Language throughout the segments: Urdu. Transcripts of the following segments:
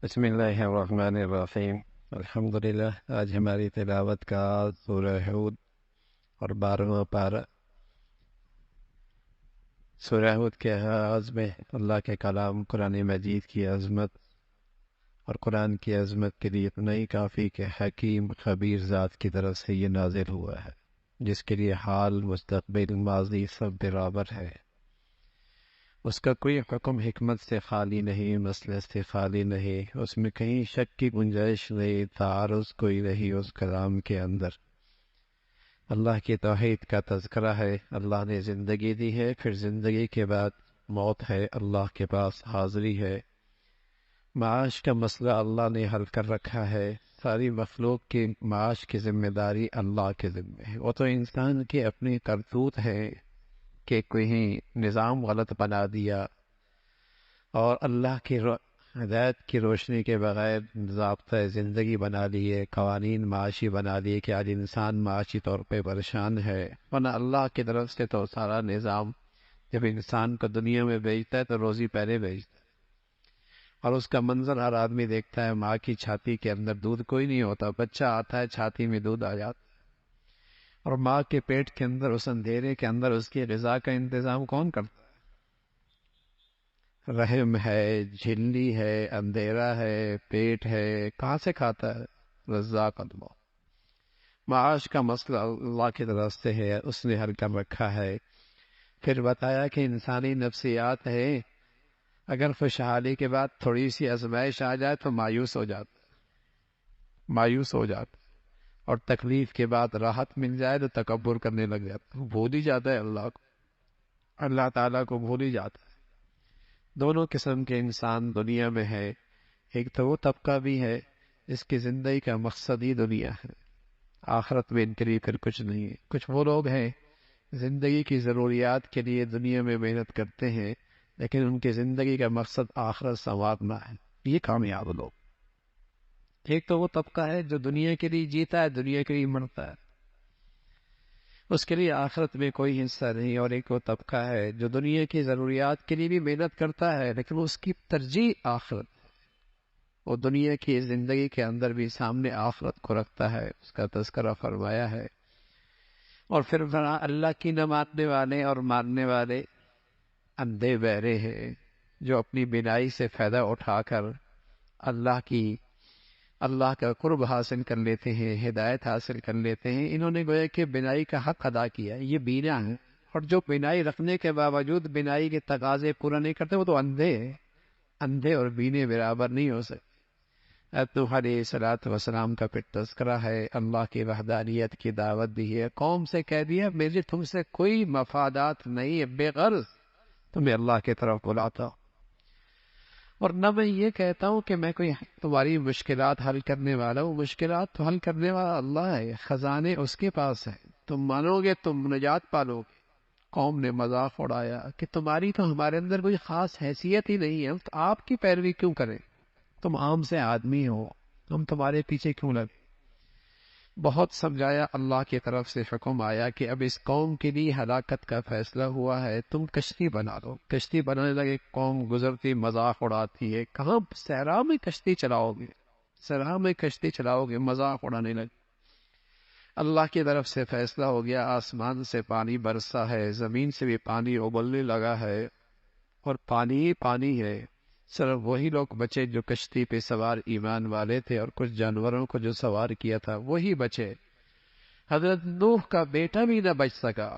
بسم اللہ الرحمن الرحیم۔ الحمدللہ۔ آج ہماری تلاوت کا سورہ ہود اور 12واں پارہ۔ سورہ ہود کے آغاز میں اللہ کے کلام قرآن مجید کی عظمت اور قرآن کی عظمت کے لیے اتنا ہی کافی کہ حکیم خبیر ذات کی طرف سے یہ نازل ہوا ہے، جس کے لیے حال، مستقبل، ماضی سب برابر ہے۔ اس کا کوئی حکم حکمت سے خالی نہیں، مسئلے سے خالی نہیں، اس میں کہیں شک کی گنجائش نہیں، تعارض کوئی نہیں اس کلام کے اندر۔ اللہ کی توحید کا تذکرہ ہے، اللہ نے زندگی دی ہے، پھر زندگی کے بعد موت ہے، اللہ کے پاس حاضری ہے۔ معاش کا مسئلہ اللہ نے حل کر رکھا ہے، ساری مخلوق کی معاش کی ذمہ داری اللہ کے ذمہ ہے۔ وہ تو انسان کی اپنی کرتوت ہے کہ کوئی نظام غلط بنا دیا اور اللہ کی ہدایت کی روشنی کے بغیر ضابطۂ زندگی بنا لیے، قوانین معاشی بنا لیے کہ آج انسان معاشی طور پہ پریشان ہے، ورنہ اللہ کی طرف سے تو سارا نظام جب انسان کو دنیا میں بھیجتا ہے تو روزی پہلے بھیجتا ہے، اور اس کا منظر ہر آدمی دیکھتا ہے۔ ماں کی چھاتی کے اندر دودھ کوئی نہیں ہوتا، بچہ آتا ہے چھاتی میں دودھ آ جاتا ہے، اور ماں کے پیٹ کے اندر اس اندھیرے کے اندر اس کی غذا کا انتظام کون کرتا ہے؟ رحم ہے، جھلی ہے، اندھیرا ہے، پیٹ ہے، کہاں سے کھاتا ہے؟ رزاق اللہ۔ معاش کا مسئلہ اللہ کی طرف سے ہے، اس نے حل کر رکھا ہے۔ پھر بتایا کہ انسانی نفسیات ہے، اگر خوشحالی کے بعد تھوڑی سی آزمائش آ جائے تو مایوس ہو جاتا، مایوس ہو جاتا، اور تکلیف کے بعد راحت مل جائے تو تکبر کرنے لگ جاتا، بھول ہی جاتا ہے اللہ کو، اللہ تعالیٰ کو بھول ہی جاتا ہے۔ دونوں قسم کے انسان دنیا میں ہے۔ ایک تو وہ طبقہ بھی ہے جس کی زندگی کا مقصد ہی دنیا ہے، آخرت میں ان کے لیے پھر کچھ نہیں ہے۔ کچھ وہ لوگ ہیں زندگی کی ضروریات کے لیے دنیا میں محنت کرتے ہیں، لیکن ان کی زندگی کا مقصد آخرت سنوارنا ہے، یہ کامیاب لوگ۔ ایک تو وہ طبقہ ہے جو دنیا کے لیے جیتا ہے، دنیا کے لیے مرتا ہے، اس کے لیے آخرت میں کوئی حصہ نہیں۔ اور ایک وہ طبقہ ہے جو دنیا کی ضروریات کے لیے بھی محنت کرتا ہے، لیکن اس کی ترجیح آخرت، وہ دنیا کی زندگی کے اندر بھی سامنے آخرت کو رکھتا ہے، اس کا تذکرہ فرمایا ہے۔ اور پھر اللہ کی نہ ماننے والے اور ماننے والے اندھے بہرے ہیں، جو اپنی بینائی سے فائدہ اٹھا کر اللہ کا قرب حاصل کر لیتے ہیں، ہدایت حاصل کر لیتے ہیں۔ انہوں نے گویا کہ بینائی کا حق ادا کیا، یہ بینا ہے، اور جو بینائی رکھنے کے باوجود بینائی کے تقاضے پورا نہیں کرتے وہ تو اندھے ہیں۔ اندھے اور بینے برابر نہیں ہو سکتے۔ نوح علیہ الصلوۃ والسلام کا پھر تذکرہ ہے، اللہ کی وحدانیت کی دعوت دی ہے، قوم سے کہہ دیا میری تم سے کوئی مفادات نہیں ہے، بے غرض تمہیں اللہ کی طرف بلاتا ہوں، اور نہ میں یہ کہتا ہوں کہ میں کوئی تمہاری مشکلات حل کرنے والا ہوں، مشکلات تو حل کرنے والا اللہ ہے، خزانے اس کے پاس ہیں، تم مانو گے تم نجات پالو گے۔ قوم نے مذاق اڑایا کہ تمہاری تو ہمارے اندر کوئی خاص حیثیت ہی نہیں ہے، تو آپ کی پیروی کیوں کریں؟ تم عام سے آدمی ہو، ہم تمہارے پیچھے کیوں لگے؟ بہت سمجھایا، اللہ کی طرف سے حکم آیا کہ اب اس قوم کے لیے ہلاکت کا فیصلہ ہوا ہے، تم کشتی بنا لو۔ کشتی بنانے لگے، قوم گزرتی مذاق اڑاتی ہے، کہاں صحرا میں کشتی چلاؤ گے؟ صحرا میں کشتی چلاؤ گے؟ مذاق اڑانے لگے۔ اللہ کی طرف سے فیصلہ ہو گیا، آسمان سے پانی برسا ہے، زمین سے بھی پانی ابلنے لگا ہے، اور پانی ہی پانی ہے۔ صرف وہی لوگ بچے جو کشتی پہ سوار ایمان والے تھے، اور کچھ جانوروں کو جو سوار کیا تھا وہی بچے۔ حضرت نوح کا بیٹا بھی نہ بچ سکا،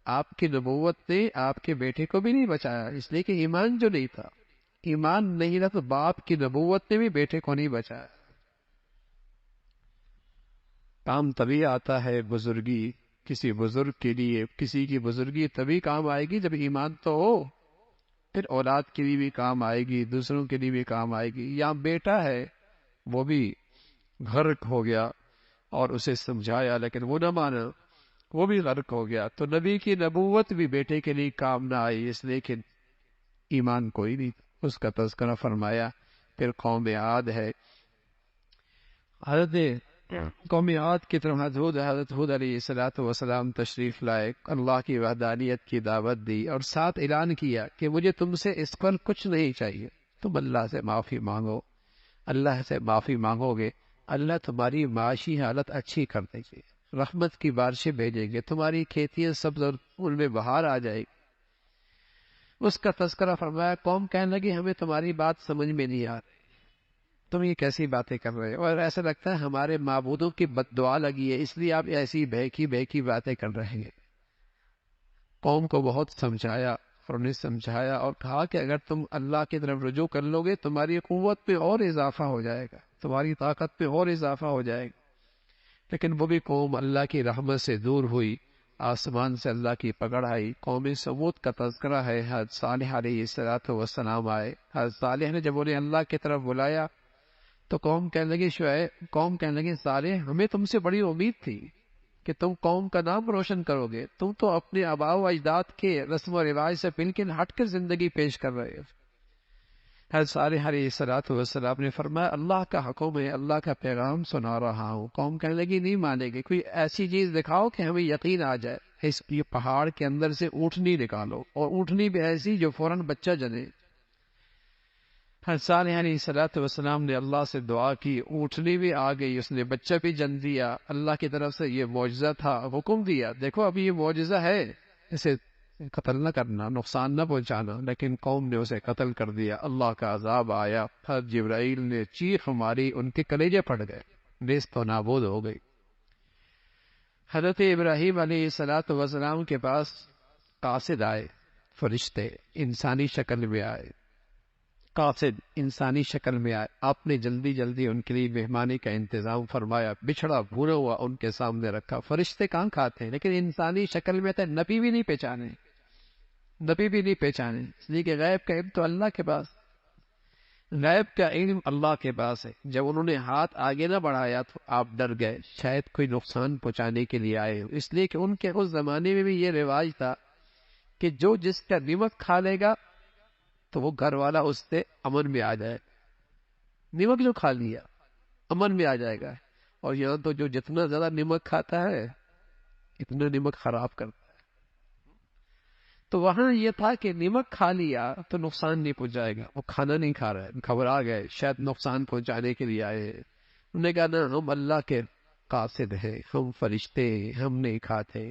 آپ کی نبوت نے آپ کے بیٹے کو بھی نہیں بچایا، اس لیے کہ ایمان جو نہیں تھا، ایمان نہیں رہا، تو باپ کی نبوت نے بھی بیٹے کو نہیں بچایا۔ کام تبھی آتا ہے بزرگی، کسی بزرگ کے لیے کسی کی بزرگی تبھی کام آئے گی جب ایمان تو ہو، پھر اولاد کے لیے بھی کام آئے گی، دوسروں کے لیے بھی کام آئے گی۔ یا بیٹا ہے وہ بھی غرق ہو گیا اور اسے سمجھایا لیکن وہ نہ مانا، وہ بھی غرق ہو گیا، تو نبی کی نبوت بھی بیٹے کے لیے کام نہ آئی، اس لیے کہ ایمان کوئی نہیں، اس کا تذکرہ فرمایا۔ پھر قوم عاد ہے، حضرت قوم عاد کی طرف حضرت ہود علیہ الصلوۃ والسلام تشریف لائے، اللہ کی وحدانیت کی دعوت دی، اور ساتھ اعلان کیا کہ مجھے تم سے اس پر کچھ نہیں چاہیے، تم اللہ سے معافی مانگو، اللہ سے معافی مانگو گے، اللہ تمہاری معاشی حالت اچھی کر دیں گے، رحمت کی بارشیں بھیجیں گے، تمہاری کھیتیاں سبز اور ان میں بہار آ جائے گی۔ اس کا تذکرہ فرمایا، قوم کہنے لگی ہمیں تمہاری بات سمجھ میں نہیں آ رہی، تم یہ کیسی باتیں کر رہے ہو، اور ایسا لگتا ہے ہمارے معبودوں کی بد دعا لگی ہے اس لیے آپ ایسی بہکی بہکی باتیں کر رہے ہیں۔ قوم کو بہت سمجھایا اور انہیں سمجھایا اور کہا کہ اگر تم اللہ کی طرف رجوع کر لو گے تمہاری قوت میں اور اضافہ ہو جائے گا، تمہاری طاقت میں اور اضافہ ہو جائے گا۔ لیکن وہ بھی قوم اللہ کی رحمت سے دور ہوئی، آسمان سے اللہ کی پکڑ آئی۔ قوم سمود کا تذکرہ ہے، حضرت صالح علیہ السلام آئے، حضرت صالح نے جب انہیں اللہ کی طرف بلایا تو قوم کہنے لگی صالح ہمیں تم سے بڑی امید تھی کہ تم قوم کا نام روشن کرو گے، تم تو اپنے آباء و اجداد کے رسم و رواج سے بالکل ہٹ کر زندگی پیش کر رہے ہو۔ حضرت صالح علیہ السلام نے فرمایا اللہ کا حکم ہے، اللہ کا پیغام سنا رہا ہوں۔ قوم کہنے لگی نہیں مانیں گے، کوئی ایسی چیز دکھاؤ کہ ہمیں یقین آ جائے۔ اس یہ پہاڑ کے اندر سے اونٹنی نکالو، اور اونٹنی بھی ایسی جو فوراً بچہ جنے۔ حضرت صالح علیہ السلام نے اللہ سے دعا کی، اونٹنی بھی آ گئی، اس نے بچہ بھی جن دیا۔ اللہ کی طرف سے یہ معجزہ تھا، حکم دیا دیکھو ابھی یہ معجزہ ہے، اسے قتل نہ کرنا، نقصان نہ پہنچانا، لیکن قوم نے اسے قتل کر دیا۔ اللہ کا عذاب آیا، حضرت جبرائیل نے چیخ ماری، ان کے کلیجے پھٹ گئے، نیست و نابود ہو گئی۔ حضرت ابراہیم علیہ السلام کے پاس قاصد آئے، فرشتے انسانی شکل میں آئے، قاصد انسانی شکل میں آئے۔ آپ نے جلدی جلدی ان کے لیے مہمانی کا انتظام فرمایا، بچھڑا بھونا ہوا ان کے سامنے رکھا۔ فرشتے کہاں کھاتے ہیں، لیکن انسانی شکل میں تھے، نبی بھی نہیں پہچانے، اس لیے کہ غیب کا علم تو اللہ کے پاس، غیب کا علم اللہ کے پاس ہے۔ جب انہوں نے ہاتھ آگے نہ بڑھایا تو آپ ڈر گئے، شاید کوئی نقصان پہنچانے کے لیے آئے ہو، اس لیے کہ ان کے اس زمانے میں بھی یہ رواج تھا کہ جو جس کا نمک کھا لے گا تو وہ گھر والا اس سے امن میں آ جائے، نمک جو کھا لیا امن میں آ جائے گا۔ اور یہاں تو جو جتنا زیادہ نمک کھاتا ہے اتنا نمک خراب کرتا ہے۔ تو وہاں یہ تھا کہ نمک کھا لیا تو نقصان نہیں پہنچائے گا، وہ کھانا نہیں کھا رہا ہے، گھبرا گئے، شاید نقصان پہنچانے کے لیے آئے ہیں۔ انہوں نے کہا نا ہم اللہ کے قاصد ہیں، ہم فرشتے ہیں، ہم نہیں کھاتے،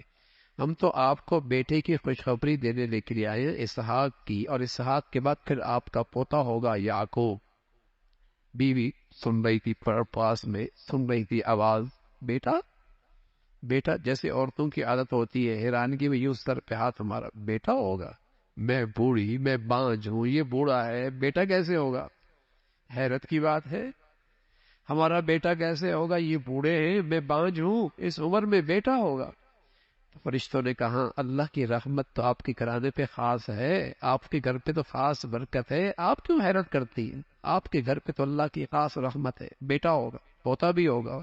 ہم تو آپ کو بیٹے کی خوشخبری دینے کے لیے آئے ہیں، اسحاق کی، اور اسحاق کے بعد پھر آپ کا پوتا ہوگا یعقوب۔ بیوی سن رہی تھی، پاس میں سن رہی تھی آواز، بیٹا بیٹا، جیسے عورتوں کی عادت ہوتی ہے، حیرانگی میں یوں سر پہ ہاتھ ہمارا، بیٹا ہوگا، میں بوڑھی، میں بانجھ ہوں، یہ بوڑھا ہے، بیٹا کیسے ہوگا؟ حیرت کی بات ہے، ہمارا بیٹا کیسے ہوگا، یہ بوڑھے ہیں، میں بانجھ ہوں، اس عمر میں بیٹا ہوگا؟ فرشتوں نے کہا اللہ کی رحمت تو آپ کے گھرانے پہ خاص ہے، آپ کے گھر پہ تو خاص برکت ہے، آپ کیوں حیرت کرتی ہیں؟ آپ کے گھر پہ تو اللہ کی خاص رحمت ہے، بیٹا ہوگا، پوتا بھی ہوگا۔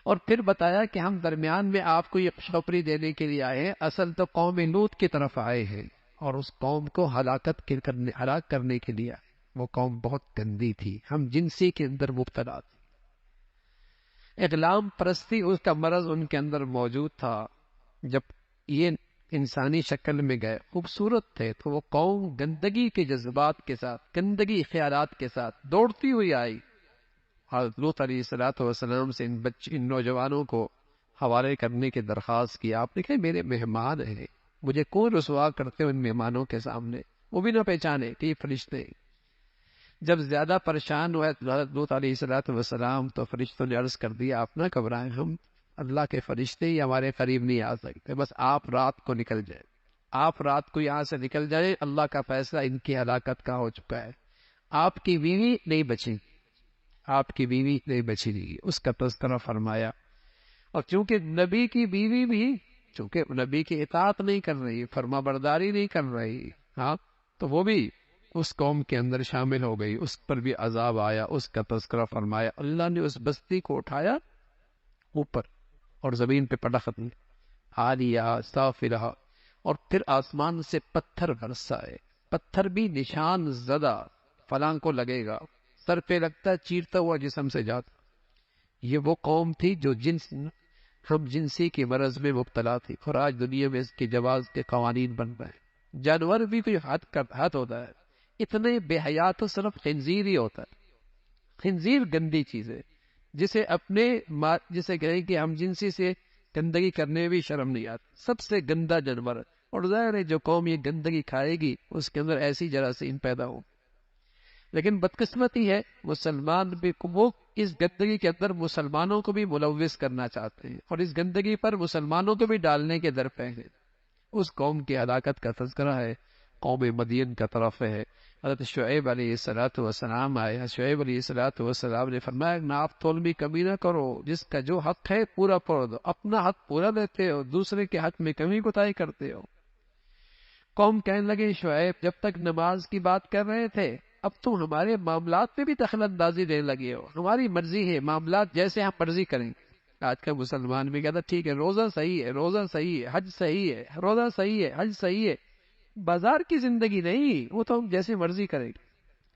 اور پھر بتایا کہ ہم درمیان میں آپ کو یہ خوشخبری دینے کے لیے آئے ہیں، اصل تو قوم لوط کی طرف آئے ہیں، اور اس قوم کو ہلاک کرنے کے لیے آئے۔ وہ قوم بہت گندی تھی، ہم جنسی کے اندر مبتلا تھی، اغلام پرستی اس کا مرض ان کے اندر موجود تھا۔ جب یہ انسانی شکل میں گئے، خوبصورت تھے، تو وہ قوم گندگی کے جذبات کے ساتھ، گندگی خیالات کے ساتھ دوڑتی ہوئی آئی۔ حضرت لوط علیہ السلام سے ان نوجوانوں کو حوالے کرنے کی درخواست کی۔ آپ نے کہا میرے مہمان ہیں، مجھے کون رسوا کرتے ان مہمانوں کے سامنے، وہ بھی نہ پہچانے کہ یہ فرشتے۔ جب زیادہ پریشان ہوئے حضرت لوط علیہ السلام تو فرشتوں نے عرض کر دیا آپ نہ گھبرائیں، ہم اللہ کے فرشتے ہی ہمارے قریب نہیں آ سکتے، بس آپ رات کو نکل جائیں، آپ رات کو یہاں سے نکل جائیں، اللہ کا فیصلہ ان کی ہلاکت کا ہو چکا ہے، آپ کی بیوی نہیں بچی، آپ کی بیوی نہیں بچی گی، اس کا تذکرہ فرمایا۔ اور چونکہ نبی کی بیوی بھی چونکہ نبی کی اطاعت نہیں کر رہی، فرما برداری نہیں کر رہی، ہاں، تو وہ بھی اس قوم کے اندر شامل ہو گئی، اس پر بھی عذاب آیا، اس کا تذکرہ فرمایا۔ اللہ نے اس بستی کو اٹھایا اوپر اور زمین پہ پٹخ دیا، عالیہ سافلہ، اور پھر آسمان سے پتھر برسائے، پتھر بھی نشان زدہ، فلاں کو لگے گا، سر پہ لگتا چیرتا ہوا جسم سے جاتا۔ یہ وہ قوم تھی جو ہم جنسی کے مرض میں مبتلا تھی، اور آج دنیا میں اس کے جواز کے قوانین بن رہے ہیں۔ جانور بھی کوئی حد ہوتا ہے، اتنے بے حیا تو صرف خنزیر ہی ہوتا ہے، خنزیر گندی چیز ہے، جسے جسے کہیں کہ ہم جنسی سے گندگی کرنے میں بھی شرم نہیں آتی، سب سے گندا جانور ہے۔ اور ظاہر ہے جو قوم یہ گندگی کھائے گی اس کے اندر ایسی جراثیم پیدا ہوں۔ لیکن بدقسمتی ہے مسلمان بھی وہ اس گندگی کے اندر مسلمانوں کو بھی ملوث کرنا چاہتے ہیں، اور اس گندگی پر مسلمانوں کو بھی ڈالنے کے درپے ہیں۔ اس قوم کی ہلاکت کا تذکرہ ہے، قوم مدین کا طرف ہے۔ حضرت شعیب علیہ السلام آئے، شعیب علیہ السلام نے فرمایا ناپ تول میں کمی نہ کرو، جس کا جو حق ہے پورا پڑ دو، اپنا حق پورا لیتے ہو، دوسرے کے حق میں کمی کوتاہی کرتے ہو۔ قوم کہنے لگے شعیب جب تک نماز کی بات کر رہے تھے اب تم ہمارے معاملات میں بھی دخل اندازی دینے لگے ہو، ہماری مرضی ہے، معاملات جیسے ہم مرضی کریں گے۔ آج کا مسلمان بھی کہتا ٹھیک ہے روزہ صحیح ہے، روزہ صحیح ہے، حج صحیح ہے، روزہ صحیح ہے، حج صحیح ہے، بازار کی زندگی نہیں، وہ تو ہم جیسے مرضی کریں گے،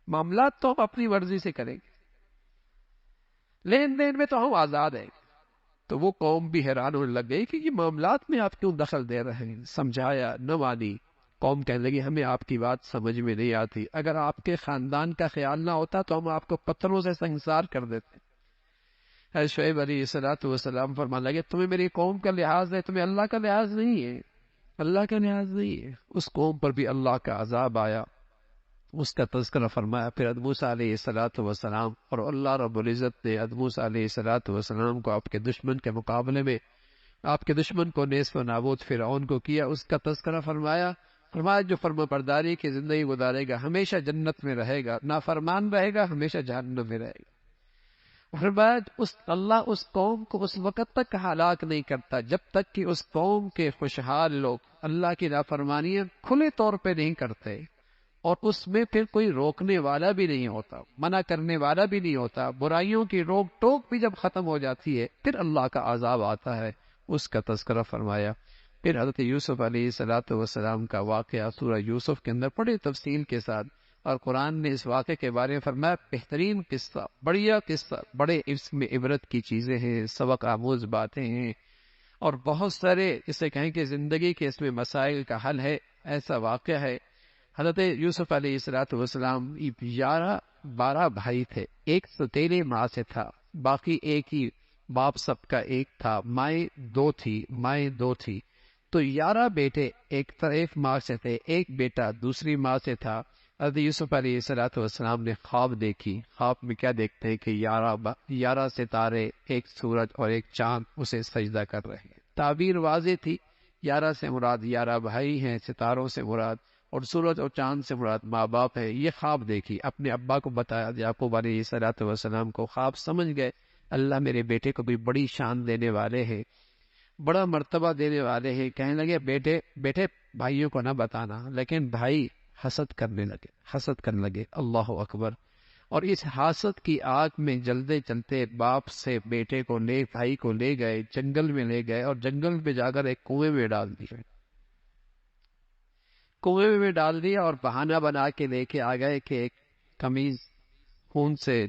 معاملات تو ہم اپنی مرضی سے کریں گے، لین دین میں تو ہم آزاد ہیں۔ تو وہ قوم بھی حیران ہونے لگ گئی کہ یہ معاملات میں آپ کیوں دخل دے رہے ہیں، سمجھایا نہ مانی۔ قوم کہنے لگی ہمیں آپ کی بات سمجھ میں نہیں آتی، اگر آپ کے خاندان کا خیال نہ ہوتا تو ہم آپ کو پتھروں سے سنسار کر دیتے۔ شعیب علیہ السلام فرمانے لگے تمہیں میری قوم کا لحاظ ہے، تمہیں اللہ کا لحاظ نہیں ہے، اللہ کا لحاظ نہیں ہے۔ اس قوم پر بھی اللہ کا عذاب آیا، اس کا تذکرہ فرمایا۔ پھر موسیٰ علیہ السلام اور اللہ رب العزت نے موسیٰ علیہ السلام کو آپ کے دشمن کے مقابلے میں، آپ کے دشمن کو نیست و نابود فرعون کو کیا، اس کا تذکرہ فرمایا۔ فرمایا جو فرما برداری کی زندگی گزارے گا ہمیشہ جنت میں رہے گا، نافرمان رہے گا ہمیشہ جہنم میں رہے گا۔ فرمایا اللہ اس قوم کو اس وقت تک ہلاک نہیں کرتا جب تک کہ اس قوم کے خوشحال لوگ اللہ کی نافرمانیاں کھلے طور پہ نہیں کرتے، اور اس میں پھر کوئی روکنے والا بھی نہیں ہوتا، منع کرنے والا بھی نہیں ہوتا، برائیوں کی روک ٹوک بھی جب ختم ہو جاتی ہے پھر اللہ کا عذاب آتا ہے، اس کا تذکرہ فرمایا۔ پھر حضرت یوسف علیہ السلام کا واقعہ سورہ یوسف کے اندر بڑے تفصیل کے ساتھ، اور قرآن نے اس واقعے کے بارے میں فرمایا بہترین قصہ، بڑھیا قصہ، بڑے اس میں عبرت کی چیزیں ہیں، سبق آموز باتیں ہیں، اور بہت سارے اسے کہیں کہ زندگی کے اس میں مسائل کا حل ہے، ایسا واقعہ ہے۔ حضرت یوسف علیہ السلام 12 بھائی تھے، ایک ستیلے ماں سے تھا، باقی ایک ہی باپ سب کا ایک تھا، مائیں 2 تھی، تو 11 بیٹے ایک ماں سے تھے، ایک بیٹا دوسری ماں سے تھا۔ حضرت یوسف علیہ السلام نے خواب دیکھی، خواب میں کیا دیکھتے ہیں کہ 11 ستارے، ایک سورج اور ایک چاند اسے سجدہ کر رہے ہیں۔ تعبیر واضح تھی، 11 سے مراد 11 بھائی ہیں، ستاروں سے مراد اور سورج اور چاند سے مراد ماں باپ ہے۔ یہ خواب دیکھی، اپنے ابا کو بتایا، یعقوب علیہ السلام کو، خواب سمجھ گئے اللہ میرے بیٹے کو بھی بڑی شان دینے والے ہیں، بڑا مرتبہ دینے والے ہیں۔ کہنے لگے بیٹے بھائیوں کو نہ بتانا، لیکن بھائی حسد کرنے لگے، اللہ اکبر۔ اور اس حسد کی آگ میں جلتے چلتے باپ سے بیٹے کو بھائی کو لے گئے، جنگل میں لے گئے، اور جنگل میں جا کر ایک کنویں میں ڈال دیا، اور بہانہ بنا کے لے کے آ گئے کہ ایک قمیض خون سے،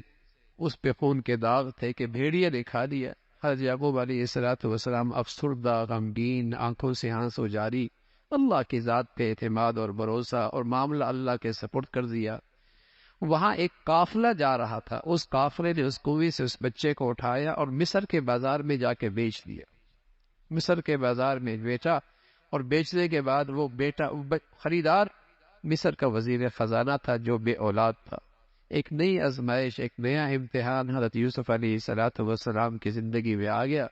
اس پہ خون کے داغ تھے کہ بھیڑیا نے کھا دیا۔ حضرت یعقوب علیہ السلام افسردہ، غمگین، آنکھوں سے آنسو جاری، اللہ کی ذات پہ اعتماد اور بھروسہ، اور معاملہ اللہ کے سپرد کر دیا۔ وہاں ایک قافلہ جا رہا تھا، اس قافلے نے اس کنویں سے اس بچے کو اٹھایا اور مصر کے بازار میں جا کے بیچ دیا، مصر کے بازار میں بیچا، اور بیچنے کے بعد وہ خریدار مصر کا وزیر خزانہ تھا جو بے اولاد تھا۔ ایک نئی آزمائش، ایک نیا امتحان حضرت یوسف علیہ السلام کی زندگی میں آ گیا۔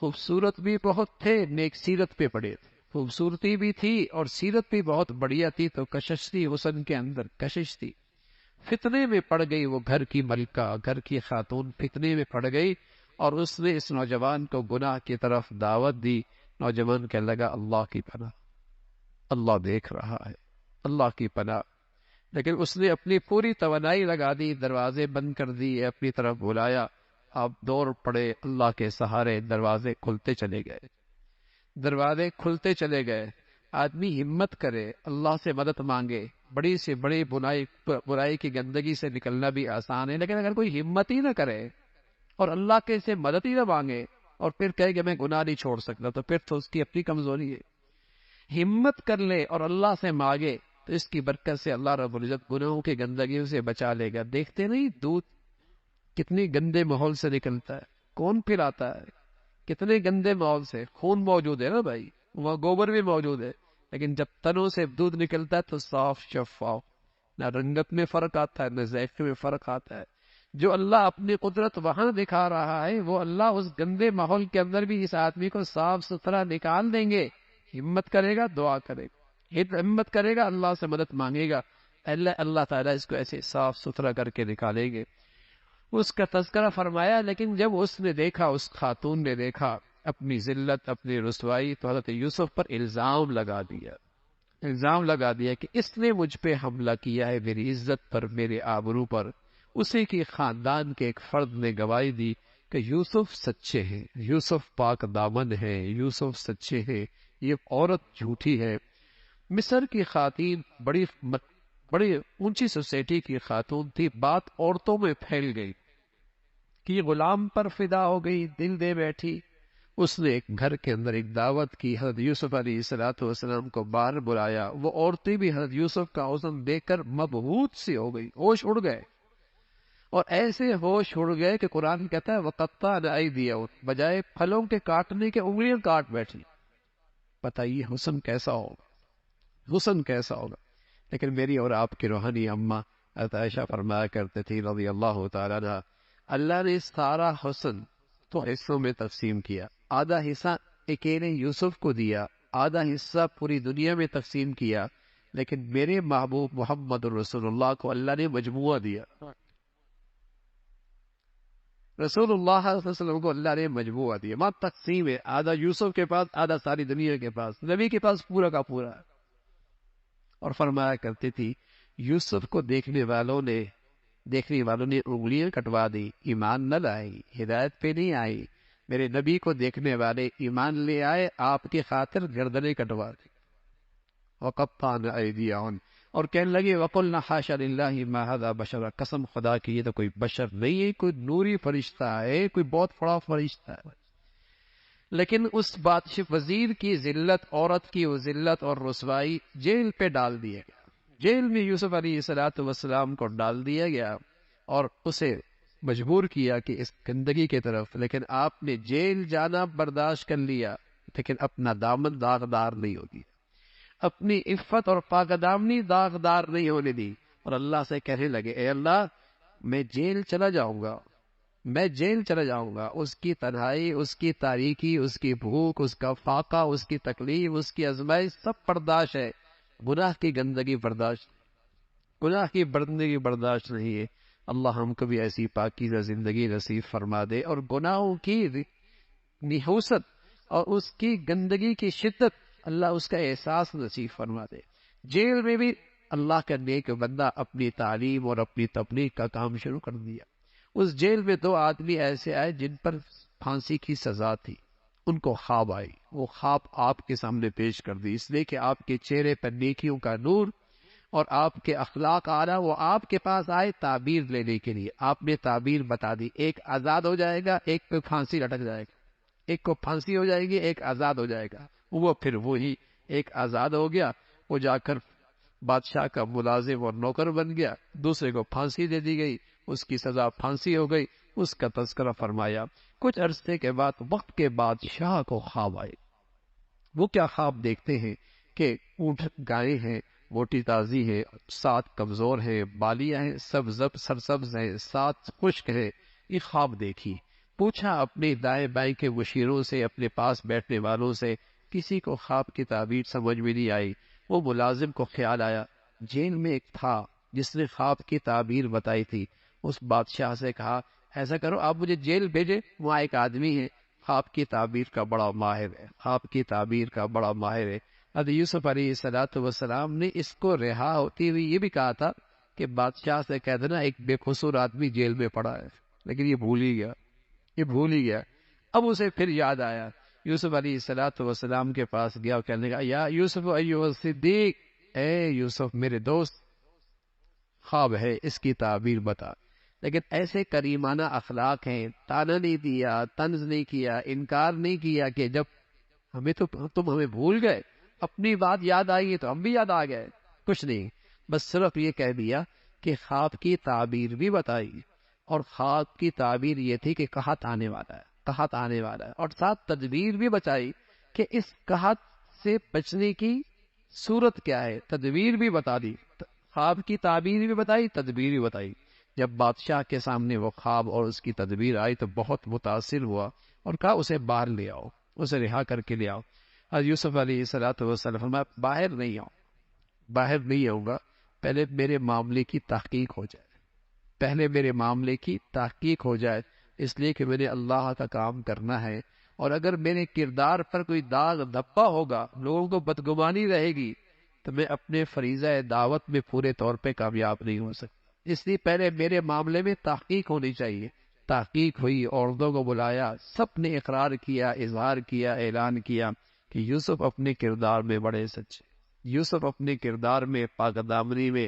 خوبصورت بھی بہت تھے، نیک سیرت پہ پڑے تھے، خوبصورتی بھی تھی اور سیرت بھی بہت بڑھیا تھی، تو کشش تھی، حسن کے اندر کشش تھی۔ فتنے میں پڑ گئی وہ گھر کی ملکہ، گھر کی خاتون فتنے میں پڑ گئی، اور اس نے اس نوجوان کو گناہ کی طرف دعوت دی۔ نوجوان کہنے لگا اللہ کی پناہ، اللہ دیکھ رہا ہے، اللہ کی پناہ۔ لیکن اس نے اپنی پوری توانائی لگا دی، دروازے بند کر دیے، اپنی طرف بلایا، آپ دوڑ پڑے اللہ کے سہارے، دروازے کھلتے چلے گئے۔ آدمی ہمت کرے، اللہ سے مدد مانگے، بڑی سے بڑی برائی کی گندگی سے نکلنا بھی آسان ہے، لیکن اگر کوئی ہمت ہی نہ کرے اور اللہ کے سے مدد ہی نہ مانگے اور پھر کہے کہ میں گناہ نہیں چھوڑ سکتا، تو پھر تو اس کی اپنی کمزوری ہے۔ ہمت کر لے اور اللہ سے مانگے تو اس کی برکت سے اللہ رب العزت گناہوں کی گندگیوں سے بچا لے گا۔ دیکھتے نہیں دودھ کتنی گندے ماحول سے نکلتا ہے، کون پلاتا ہے، کتنے گندے ماحول سے. خون موجود ہے نا بھائی، وہاں گوبر بھی موجود ہے، لیکن جب تنوں سے دودھ نکلتا ہے تو صاف شفاف، نہ رنگت میں فرق آتا ہے نہ ذائقے میں فرق آتا ہے. جو اللہ اپنی قدرت وہاں دکھا رہا ہے، وہ اللہ اس گندے ماحول کے اندر بھی اس آدمی کو صاف ستھرا نکال دیں گے. ہمت کرے گا دعا کرے گا، ہمت کرے گا اللہ سے مدد مانگے گا، اللہ تعالیٰ اس کو ایسے صاف ستھرا کر کے نکالیں گے. اس کا تذکرہ فرمایا. لیکن جب اس نے دیکھا، اس خاتون نے دیکھا اپنی ذلت، اپنی رسوائی، تو حضرت یوسف پر الزام لگا دیا کہ اس نے مجھ پہ حملہ کیا ہے، میری عزت پر، میرے آبرو پر. اسی کی خاندان کے ایک فرد نے گواہی دی کہ یوسف سچے ہیں، یوسف پاک دامن ہے، یوسف سچے ہیں، یہ عورت جھوٹی ہے. مصر کی خواتین بڑی اونچی سوسائٹی کی خاتون تھی. بات عورتوں میں پھیل گئی کہ یہ غلام پر فدا ہو گئی، دل دے بیٹھی. اس نے ایک گھر کے اندر ایک دعوت کی، حضرت یوسف علیہ السلام کو باہر بلایا. وہ عورتیں بھی حضرت یوسف کا حسن دیکھ کر مبہوت سی ہو گئی، ہوش اڑ گئے. اور ایسے ہوش اڑ گئے کہ قرآن کہتا ہے وَقَطَّعْنَ أَيْدِيَهُنَّ، بجائے پھلوں کے کاٹنے کے انگلیاں کاٹ بیٹھی. بتائیے حسن کیسا ہوگا، حسن کیسا ہوگا. لیکن میری اور آپ کی روحانی اماں حضرت عائشہ فرمایا کرتے تھی رضی اللہ تعالیٰ عنہ، اللہ نے سارا حسن تو حصوں میں تقسیم کیا. آدھا حصہ اکیلے یوسف کو دیا، آدھا حصہ پوری دنیا میں تقسیم کیا. لیکن میرے محبوب محمد رسول اللہ کو اللہ نے مجموعہ دیا. رسول اللہ صلی اللہ علیہ وسلم کو اللہ نے مجموعہ دیا. ماں تقسیم ہے، آدھا یوسف کے پاس، آدھا ساری دنیا کے پاس. نبی کے پاس پورا کا پورا. اور فرمایا کرتی تھی یوسف کو دیکھنے والوں نے انگلیاں کٹوا دی، ایمان نہ لائی، ہدایت پہ نہیں آئی. میرے نبی کو دیکھنے والے ایمان لے آئے، آپ کی خاطر گردنیں کٹوا دی. وَقَطَّعْنَ أَيْدِيَهُنَّ، اور کہنے لگے وَقُلْنَا حَاشَ لِلَّهِ مَا هَذَا بَشَرٌ، قسم خدا کی یہ تو کوئی بشر نہیں ہے، کوئی نوری فرشتہ ہے، کوئی بہت بڑا فرشتہ ہے. لیکن اس بادشاہ وزیر کی ذلت، عورت کی وہ ذلت اور رسوائی، جیل پہ ڈال دیا گیا. جیل میں یوسف علیہ السلام کو ڈال دیا گیا اور اسے مجبور کیا کہ اس گندگی کی طرف. لیکن آپ نے جیل جانا برداشت کر لیا، لیکن اپنا دامن داغدار نہیں ہوگی، اپنی عفت اور پاک دامنی داغدار نہیں ہونے دی. اور اللہ سے کہنے لگے اے اللہ میں جیل چلا جاؤں گا، میں جیل چلا جاؤں گا. اس کی تنہائی، اس کی تاریکی، اس کی بھوک، اس کا فاقہ، اس کی تکلیف، اس کی آزمائش سب برداشت ہے. گناہ کی گندگی برداشت، گناہ کی گندگی برداشت نہیں ہے. اللہ ہم کو بھی ایسی پاکیزہ زندگی نصیب فرما دے، اور گناہوں کی نحوست اور اس کی گندگی کی شدت اللہ اس کا احساس نصیب فرما دے. جیل میں بھی اللہ کا نیک بندہ اپنی تعلیم اور اپنی تبلیغ کا کام شروع کر دیا. اس جیل میں 2 آدمی ایسے آئے جن پر پھانسی کی سزا تھی. ان کو خواب آئی، وہ خواب آپ کے سامنے پیش کر دی، اس لیے کہ آپ کے چہرے پر نیکیوں کا نور اور آپ کے اخلاق آ رہا. وہ آپ کے پاس آئے تعبیر لینے کے لیے. آپ نے تعبیر بتا دی، ایک آزاد ہو جائے گا، ایک پہ پھانسی لٹک جائے گا. ایک کو پھانسی ہو جائے گی، ایک آزاد ہو جائے گا. وہ پھر وہی ایک آزاد ہو گیا، وہ جا کر بادشاہ کا ملازم اور نوکر بن گیا. دوسرے کو پھانسی دے دی گئی، اس کی سزا پھانسی ہو گئی. اس کا تذکرہ فرمایا. کچھ عرصے کے بعد، وقت کے بعد شاہ کو خواب آئے. وہ کیا خواب دیکھتے ہیں کہ اونٹ گائے ہیں، موٹی تازی ہے، 7 کمزور ہیں، بالیاں ہیں، سرسبز ہیں، 7 خشک ہیں. یہ خواب دیکھی. پوچھا اپنے دائیں بائیں کے مشیروں سے، اپنے پاس بیٹھنے والوں سے، کسی کو خواب کی تعبیر سمجھ میں نہیں آئی. وہ ملازم کو خیال آیا جیل میں ایک تھا جس نے خواب کی تعبیر بتائی تھی. اس بادشاہ سے کہا ایسا کرو آپ مجھے جیل بھیجے، وہاں ایک آدمی ہے خواب کی تعبیر کا بڑا ماہر ہے، خواب کی تعبیر کا بڑا ماہر ہے. حضرت یوسف علیہ السلام نے اس کو رہا ہوتی ہوئی یہ بھی کہا تھا کہ بادشاہ سے کہہ دینا ایک بے قصور آدمی جیل میں پڑا ہے. لیکن یہ بھول ہی گیا. اب اسے پھر یاد آیا، یوسف علیہ السلام کے پاس گیا اور کہنے لگا یا یوسف ایھا الصدیق، اے یوسف میرے دوست، خواب ہے، اس کی تعبیر بتا. لیکن ایسے کریمانہ اخلاق ہیں، تانا نہیں دیا، طنز نہیں کیا، انکار نہیں کیا کہ جب تم ہمیں بھول گئے، اپنی بات یاد آئی تو ہم بھی یاد آ گئے. کچھ نہیں، بس صرف یہ کہہ دیا کہ خواب کی تعبیر بھی بتائی اور خواب کی تعبیر یہ تھی کہ قحط آنے والا ہے، قحط آنے والا ہے، اور ساتھ تدبیر بھی بتائی کہ اس قحط سے بچنے کی صورت کیا ہے، تدبیر بھی بتا دی، خواب کی تعبیر بھی بتائی، تدبیر بھی بتائی۔ جب بادشاہ کے سامنے وہ خواب اور اس کی تدبیر آئی تو بہت متاثر ہوا اور کہا اسے باہر لے آؤ، اسے رہا کر کے لے آؤ۔ اور یوسف علیہ السلام فرمایا باہر نہیں آؤں، باہر نہیں آؤں گا، پہلے میرے معاملے کی تحقیق ہو جائے، پہلے میرے معاملے کی تحقیق ہو جائے، اس لیے کہ میرے اللہ کا کام کرنا ہے، اور اگر میرے کردار پر کوئی داغ دھبا ہوگا، لوگوں کو بدگمانی رہے گی، تو میں اپنے فریضہ دعوت میں پورے طور پہ کامیاب نہیں ہو سکتا۔ اس لیے پہلے میرے معاملے میں تحقیق ہونی چاہیے۔ تحقیق ہوئی، عورتوں کو بلایا، سب نے اقرار کیا، اظہار کیا، اعلان کیا کہ یوسف اپنے کردار میں بڑے سچے، یوسف اپنے کردار میں، پاک دامنی میں،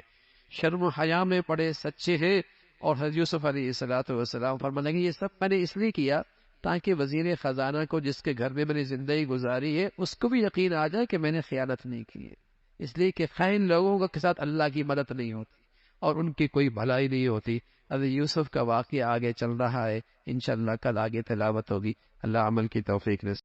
شرم و حیا میں بڑے سچے ہیں۔ اور حضرت یوسف علیہ السلام فرمانے لگے یہ سب میں نے اس لیے کیا تاکہ وزیر خزانہ کو، جس کے گھر میں میں نے زندگی گزاری ہے، اس کو بھی یقین آ جائے کہ میں نے خیانت نہیں کی ہے، اس لیے کہ خائن لوگوں کے ساتھ اللہ کی مدد نہیں ہوتی اور ان کی کوئی بھلائی نہیں ہوتی۔ حضرت یوسف کا واقعہ آگے چل رہا ہے، انشاءاللہ کل آگے تلاوت ہوگی۔ اللہ عمل کی توفیق نصیب